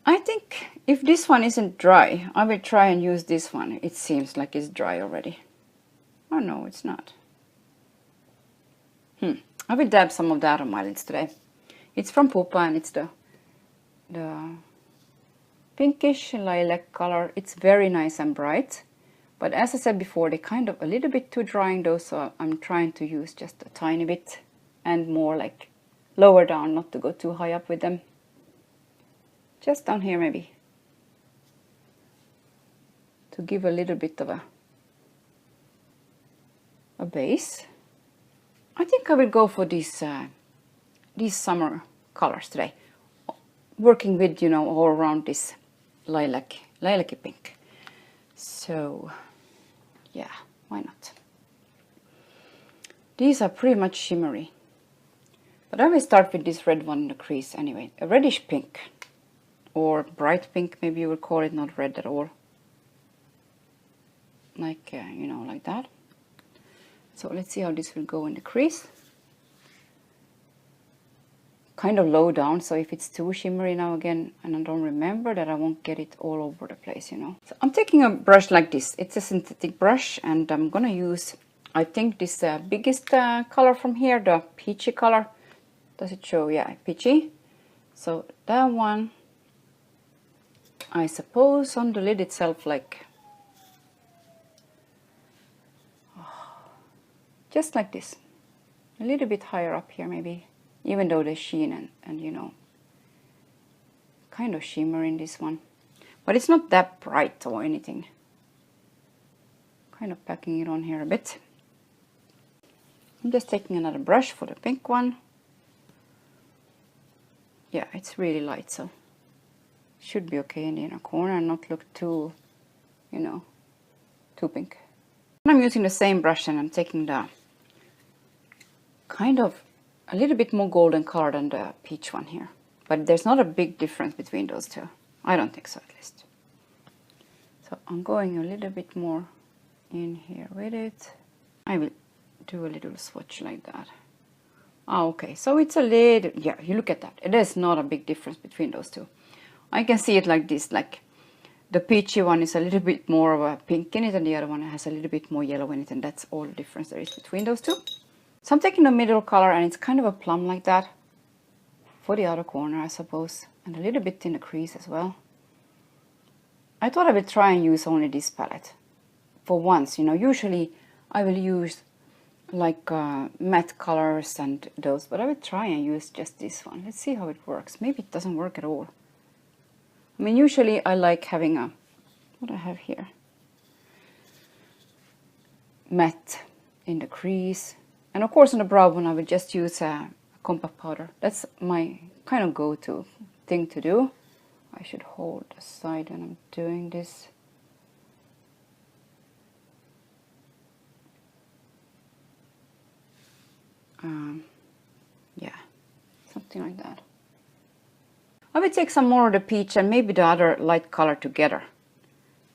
I think if this one isn't dry, I will try and use this one. It seems like it's dry already. Oh no, it's not. I will dab some of that on my lids today. It's from Pupa and it's the pinkish lilac color. It's very nice and bright. But as I said before, they're kind of a little bit too drying though, so I'm trying to use just a tiny bit and more like lower down, not to go too high up with them. Just down here maybe. To give a little bit of a base. I think I will go for these summer colors today. Working with, you know, all around this lilac-y pink. So, yeah, why not? These are pretty much shimmery. But I will start with this red one in the crease anyway. A reddish pink. Or bright pink, maybe you would call it, not red at all. Like, you know, like that. So let's see how this will go in the crease. Kind of low down, so if it's too shimmery now again, and I don't remember that, I won't get it all over the place, you know. So I'm taking a brush like this. It's a synthetic brush, and I'm gonna use, I think, this biggest color from here, the peachy color. Does it show? Yeah, peachy. So that one, I suppose on the lid itself, like, just like this. A little bit higher up here maybe, even though the sheen and you know, kind of shimmer in this one. But it's not that bright or anything. Kind of packing it on here a bit. I'm just taking another brush for the pink one. Yeah, it's really light, so should be okay in the inner corner and not look too, you know, too pink. And I'm using the same brush and I'm taking the kind of a little bit more golden color than the peach one here. But there's not a big difference between those two. I don't think so, at least. So I'm going a little bit more in here with it. I will do a little swatch like that. Oh, okay, so it's a little, yeah, you look at that. There's not a big difference between those two. I can see it like this, like the peachy one is a little bit more of a pink in it and the other one has a little bit more yellow in it, and that's all the difference there is between those two. So I'm taking the middle color and it's kind of a plum like that for the outer corner, I suppose, and a little bit in the crease as well. I thought I would try and use only this palette for once, you know. Usually I will use like matte colors and those, but I will try and use just this one. Let's see how it works. Maybe it doesn't work at all. I mean, usually I like having a, what I have here, matte in the crease. And of course on the brow one I will just use a compact powder. That's my kind of go-to thing to do. I should hold aside when I'm doing this. Yeah, something like that. I will take some more of the peach and maybe the other light color together.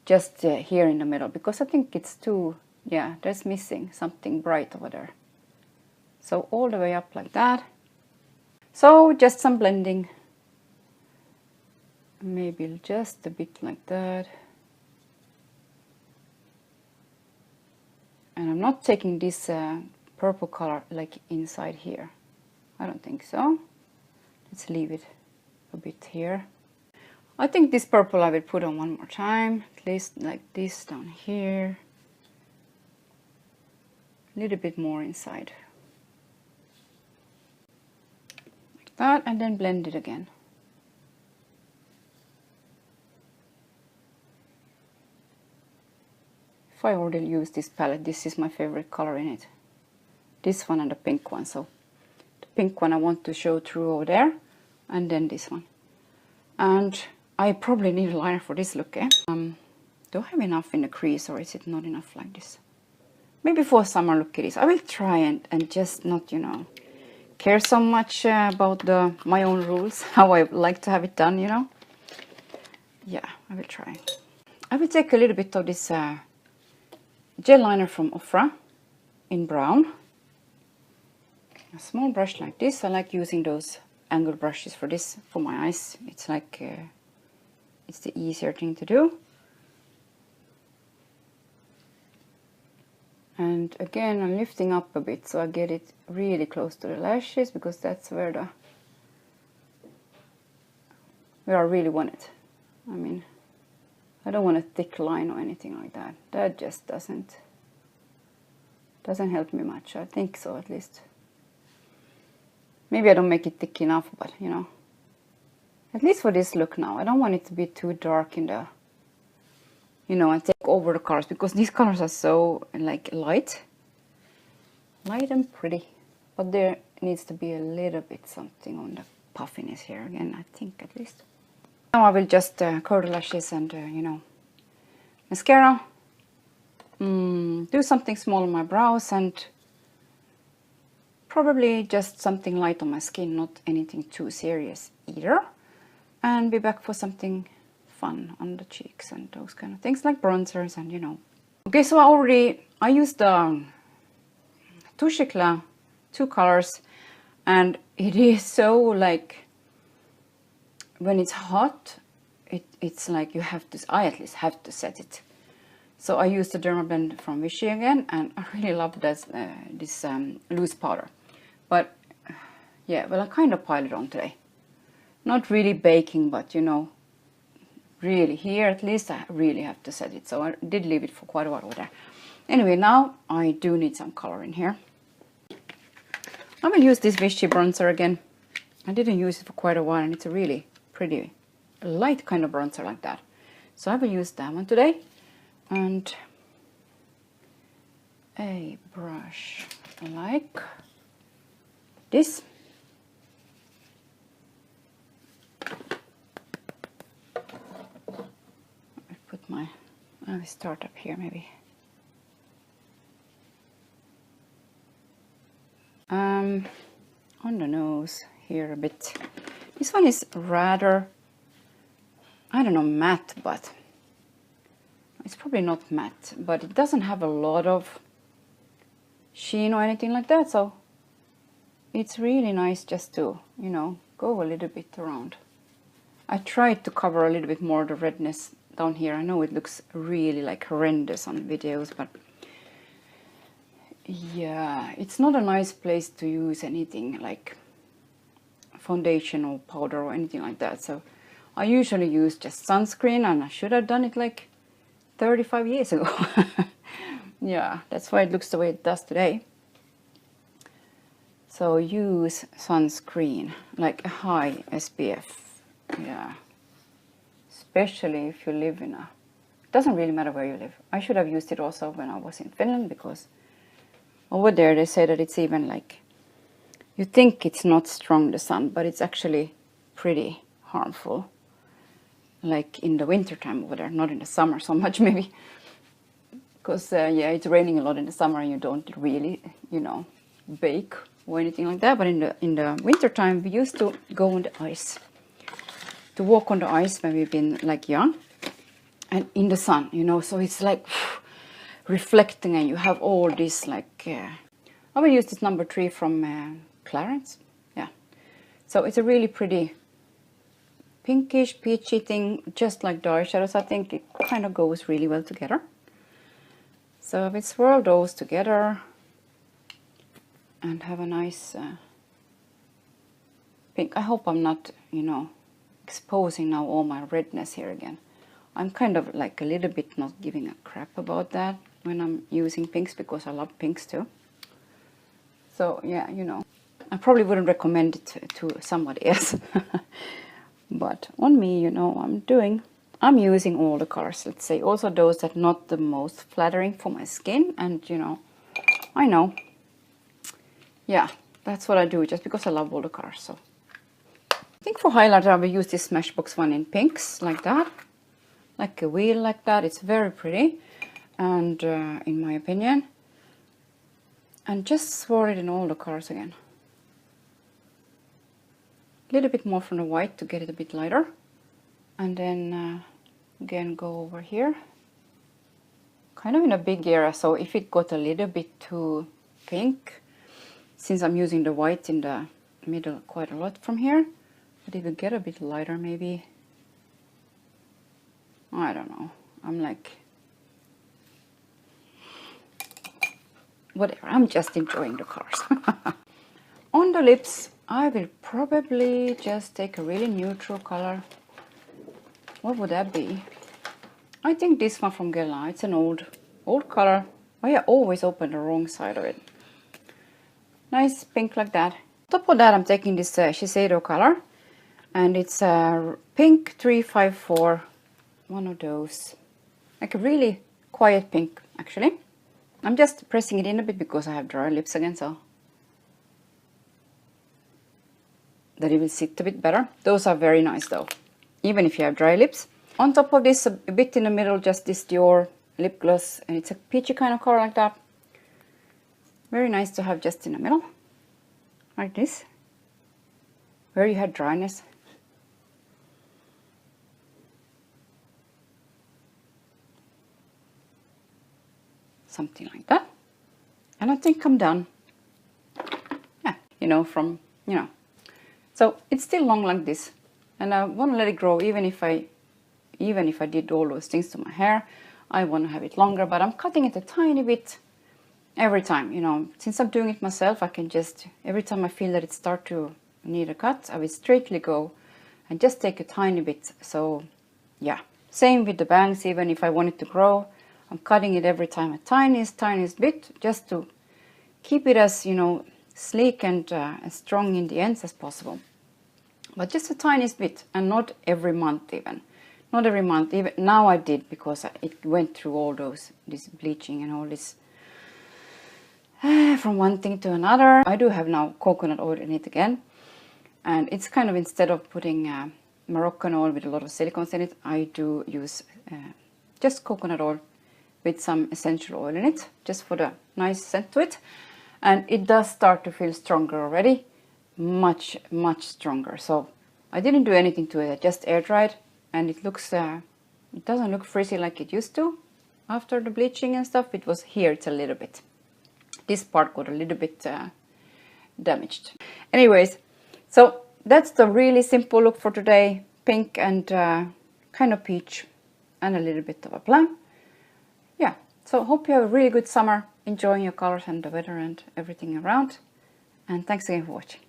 Just here in the middle, because I think it's too, yeah, there's missing something bright over there. So all the way up like that. So just some blending. Maybe just a bit like that. And I'm not taking this purple color like inside here. I don't think so. Let's leave it a bit here. I think this purple I will put on one more time, at least like this down here. A little bit more inside. Like that, and then blend it again. If I already use this palette, this is my favorite color in it. This one and the pink one. So the pink one I want to show through over there, and then this one. And I probably need a liner for this look, eh? Do I have enough in the crease, or is it not enough like this? Maybe for a summer look it is. I will try and just not, you know, care so much about my own rules, how I like to have it done, you know. Yeah, I will try. I will take a little bit of this gel liner from Ofra in brown. A small brush like this. I like using those angled brushes for this, for my eyes. It's like it's the easier thing to do. And again, I'm lifting up a bit so I get it really close to the lashes, because that's where I really want it. I mean, I don't want a thick line or anything like that. That just doesn't help me much. I think so, at least. Maybe I don't make it thick enough, but you know, at least for this look now, I don't want it to be too dark in the, you know, and take over the colors, because these colors are so like light and pretty, but there needs to be a little bit something on the puffiness here again, I think, at least. Now I will just curl the lashes and you know, mascara, do something small on my brows, and probably just something light on my skin, not anything too serious either, and be back for something fun on the cheeks and those kind of things, like bronzers and you know. Okay, so I used the Touche Eclat 2 colors, and it is so like, when it's hot, it's like you have to, I at least have to set it. So I used the Dermablend from Vichy again, and I really love this loose powder. But yeah, well, I kind of piled it on today. Not really baking, but you know, really here at least I really have to set it. So I did leave it for quite a while over there. Anyway, now I do need some color in here. I will use this Vichy bronzer again. I didn't use it for quite a while, and it's a really pretty light kind of bronzer like that. So I will use that one today. And a brush like this. I will start up here maybe. On the nose here a bit. This one is rather, I don't know, matte, but it's probably not matte, but it doesn't have a lot of sheen or anything like that, so it's really nice just to, you know, go a little bit around. I tried to cover a little bit more the redness down here. I know it looks really like horrendous on videos, but yeah, it's not a nice place to use anything like foundation or powder or anything like that. So I usually use just sunscreen, and I should have done it like 35 years ago. Yeah, that's why it looks the way it does today. So use sunscreen, like a high SPF. Yeah, especially if you live in a, it doesn't really matter where you live. I should have used it also when I was in Finland, because over there they say that it's even like, you think it's not strong, the sun, but it's actually pretty harmful. Like in the winter time over there, not in the summer so much maybe. Because yeah, it's raining a lot in the summer and you don't really, you know, bake or anything like that. But in the winter time, we used to go on the ice, to walk on the ice when we've been like young, and in the sun, you know. So it's like reflecting, and you have all this like. I will use this number 3 from Clarence. Yeah, so it's a really pretty pinkish, peachy thing, just like the eyeshadows. I think it kind of goes really well together. So we swirl those together and have a nice pink. I hope I'm not, you know, exposing now all my redness here again. I'm kind of like a little bit not giving a crap about that when I'm using pinks, because I love pinks too. So yeah, you know, I probably wouldn't recommend it to somebody else. But on me, you know, I'm using all the colors, let's say, also those that are not the most flattering for my skin. And you know, I know, yeah, that's what I do, just because I love all the colors. So I think for highlighter I will use this Smashbox one in pinks, like that, like a wheel like that. It's very pretty, and in my opinion, and just swirl it in all the colors again. A little bit more from the white to get it a bit lighter, and then again go over here, kind of in a big area. So if it got a little bit too pink, since I'm using the white in the middle quite a lot from here, but it will get a bit lighter maybe. I don't know. I'm like, whatever. I'm just enjoying the colors. On the lips, I will probably just take a really neutral color. What would that be? I think this one from Gela. It's an old color. I always open the wrong side of it. Nice pink like that. Top of that, I'm taking this Shiseido color, and it's a pink 354, one of those, like a really quiet pink actually. I'm just pressing it in a bit because I have dry lips again, so that it will sit a bit better. Those are very nice though, even if you have dry lips. On top of this, a bit in the middle, just this Dior lip gloss, and it's a peachy kind of color like that. Very nice to have just in the middle, like this, where you had dryness. Something like that. And I think I'm done. Yeah, So it's still long like this. And I want to let it grow even if I did all those things to my hair. I want to have it longer, but I'm cutting it a tiny bit every time, Since I'm doing it myself, I can just, every time I feel that it starts to need a cut, I will straightly go and just take a tiny bit. So yeah, same with the bangs. Even if I want it to grow, I'm cutting it every time a tiniest bit, just to keep it as, sleek and as strong in the ends as possible. But just a tiniest bit, and not every month even. Not every month. Even now I did, because it went through all this bleaching and all this from one thing to another. I do have now coconut oil in it again, and it's kind of, instead of putting Moroccan oil with a lot of silicones in it, I do use just coconut oil with some essential oil in it, just for the nice scent to it. And it does start to feel stronger already, much stronger. So I didn't do anything to it, I just air dried, and it looks it doesn't look frizzy like it used to after the bleaching and stuff. It was here, it's a little bit, this part got a little bit damaged. Anyways, so that's the really simple look for today. Pink and kind of peach and a little bit of a plum. Yeah, so hope you have a really good summer, enjoying your colors and the weather and everything around. And thanks again for watching.